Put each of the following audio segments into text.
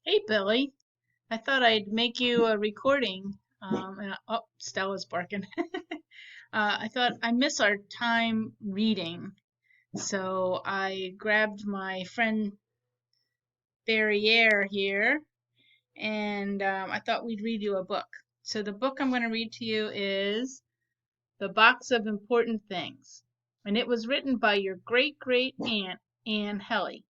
Hey Billy, I thought I'd make you a recording. Oh, Stella's barking. I thought I miss our time reading, so I grabbed my friend Barriere here, and I thought we'd read you a book. So the book I'm going to read to you is The Box of Important Things, and it was written by your great great aunt Anne Helly.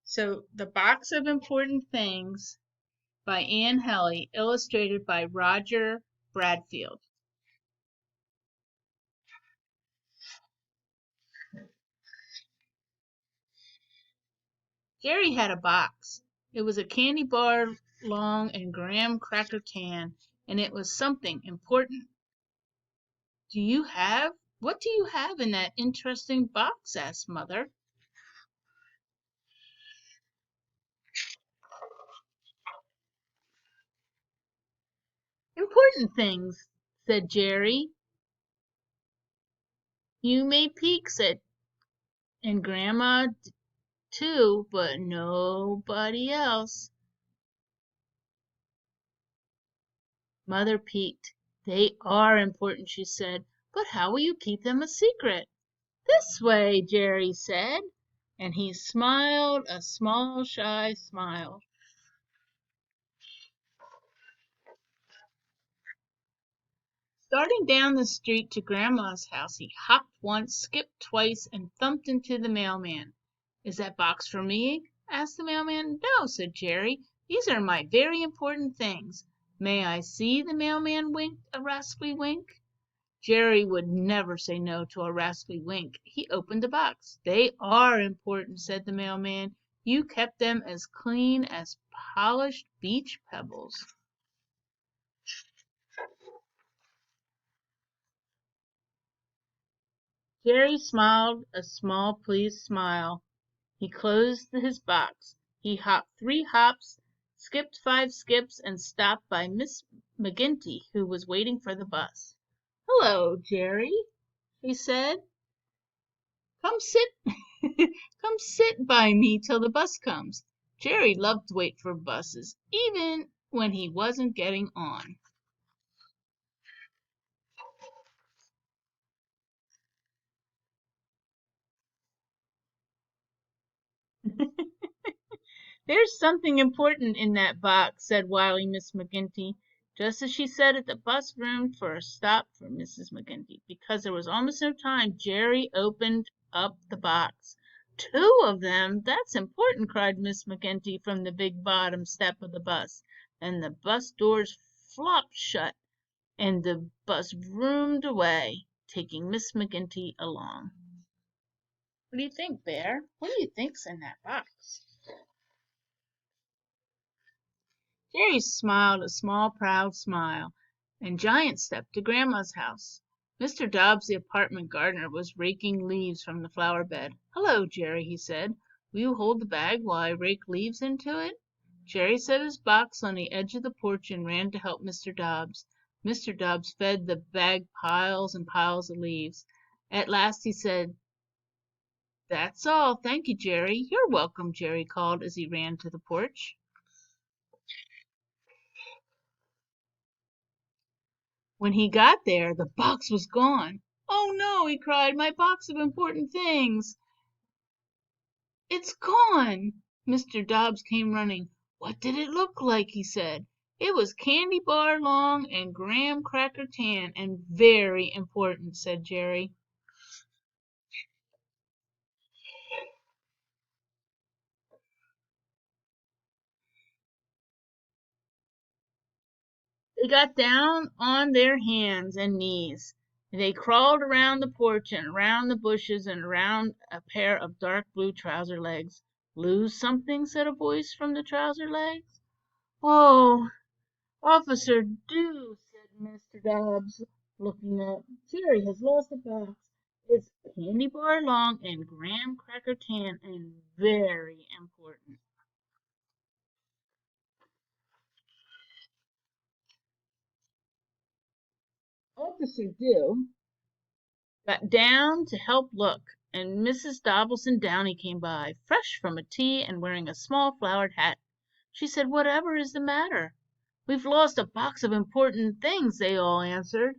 So The Box of Important Things by Anne Helly, illustrated by Roger Bradfield. Jerry had a box. It was a candy bar long and graham cracker tan, and it was something important. What do you have in that interesting box? Asked Mother. Important things, said Jerry. You may peek, said, and Grandma too, but nobody else. Mother peeked. They are important, she said, but how will you keep them a secret? This way, Jerry said, and he smiled a small, shy smile. Starting down the street to Grandma's house, he hopped once, skipped twice, and thumped into the mailman. Is that box for me? Asked the mailman. No, said Jerry. These are my very important things. May I see? The mailman winked a rascally wink. Jerry would never say no to a rascally wink. He opened the box. They are important, said the mailman. You kept them as clean as polished beach pebbles. Jerry smiled a small, pleased smile. He closed his box. He hopped 3 hops, skipped 5 skips, and stopped by Miss McGinty, who was waiting for the bus. Hello, Jerry, he said. Come sit come sit by me till the bus comes. Jerry loved to wait for buses, even when he wasn't getting on. There's something important in that box, said wily Miss McGinty, just as she said it. The bus roomed for a stop for Mrs. McGinty. Because there was almost no time, Jerry opened up the box. 2 of them? That's important, cried Miss McGinty from the big bottom step of the bus. And the bus doors flopped shut, and the bus roomed away, taking Miss McGinty along. What do you think, Bear? What do you think's in that box? Jerry smiled a small, proud smile, and Giant stepped to Grandma's house. Mr. Dobbs, the apartment gardener, was raking leaves from the flower bed. Hello, Jerry, he said. Will you hold the bag while I rake leaves into it? Jerry set his box on the edge of the porch and ran to help Mr. Dobbs. Mr. Dobbs fed the bag piles and piles of leaves. At last he said, That's all. Thank you, Jerry. You're welcome, Jerry called as he ran to the porch. When he got there, the box was gone. "Oh, no!" he cried. "My box of important things! It's gone!" Mr. Dobbs came running. "What did it look like?" he said. "It was candy bar long and graham cracker tan, and very important," said Jerry. They got down on their hands and knees. They crawled around the porch and around the bushes and around a pair of dark blue trouser legs. "Lose something?" said a voice from the trouser legs. "Oh, Officer, do," said Mr. Dobbs, looking up. "Jerry has lost a box. It's candy bar long and graham cracker tan and very important." Officer Dill got down to help look, and Mrs. Dobbleson Downey came by, fresh from a tea and wearing a small flowered hat. She said, "Whatever is the matter?" "We've lost a box of important things," they all answered.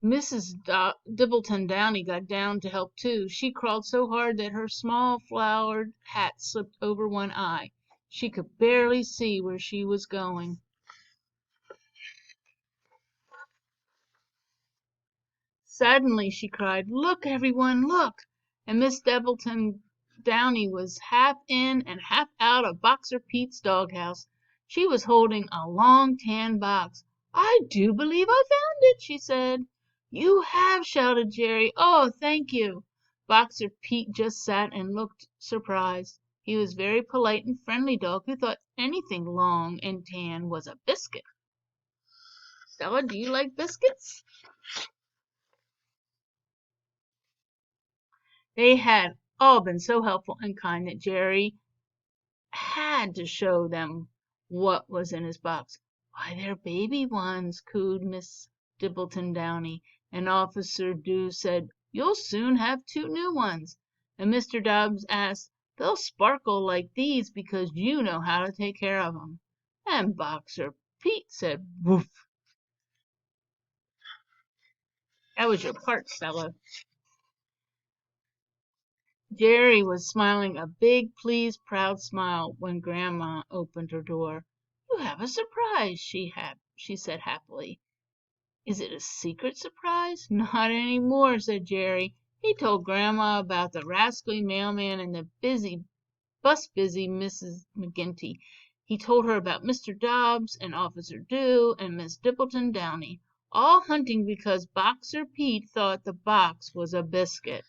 Mrs. Dibbleton Downey got down to help too. She crawled so hard that her small flowered hat slipped over one eye. She could barely see where she was going. Suddenly she cried, "Look, everyone, look!" And Miss Dibbleton Downey was half in and half out of Boxer Pete's doghouse. She was holding a long tan box. "I do believe I found it," she said. "You have!" shouted Jerry. "Oh, thank you!" Boxer Pete just sat and looked surprised. He was a very polite and friendly dog who thought anything long and tan was a biscuit. Stella, do you like biscuits? They had all been so helpful and kind that Jerry had to show them what was in his box. "Why, they're baby ones," cooed Miss Dibbleton Downey, and Officer Dew said, "You'll soon have two new ones." And Mr. Dobbs asked, "They'll sparkle like these because you know how to take care of them." And Boxer Pete said, "Woof." That was your part, Stella. Jerry was smiling a big, pleased, proud smile when Grandma opened her door. "You have a surprise," she said happily. "Is it a secret surprise?" "Not any more," said Jerry. He told Grandma about the rascally mailman and the busy Mrs. McGinty. He told her about Mr. Dobbs and Officer Dew and Miss Dibbleton Downey, all hunting because Boxer Pete thought the box was a biscuit.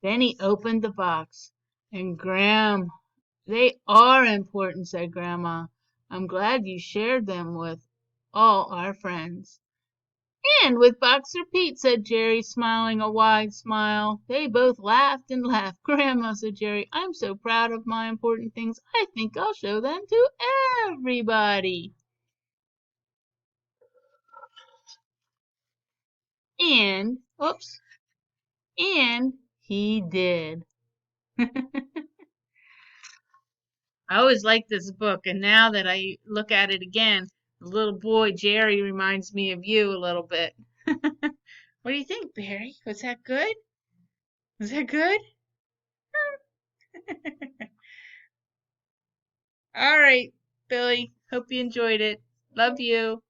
Then he opened the box, and "They are important," said Grandma. "I'm glad you shared them with all our friends." "And with Boxer Pete," said Jerry, smiling a wide smile. They both laughed and laughed. "Grandma," said Jerry, "I'm so proud of my important things, I think I'll show them to everybody." And, oops, and he did. I always liked this book, and now that I look at it again, the little boy Jerry reminds me of you a little bit. What do you think, Barry? Was that good? Was that good? All right, Billy. Hope you enjoyed it. Love you.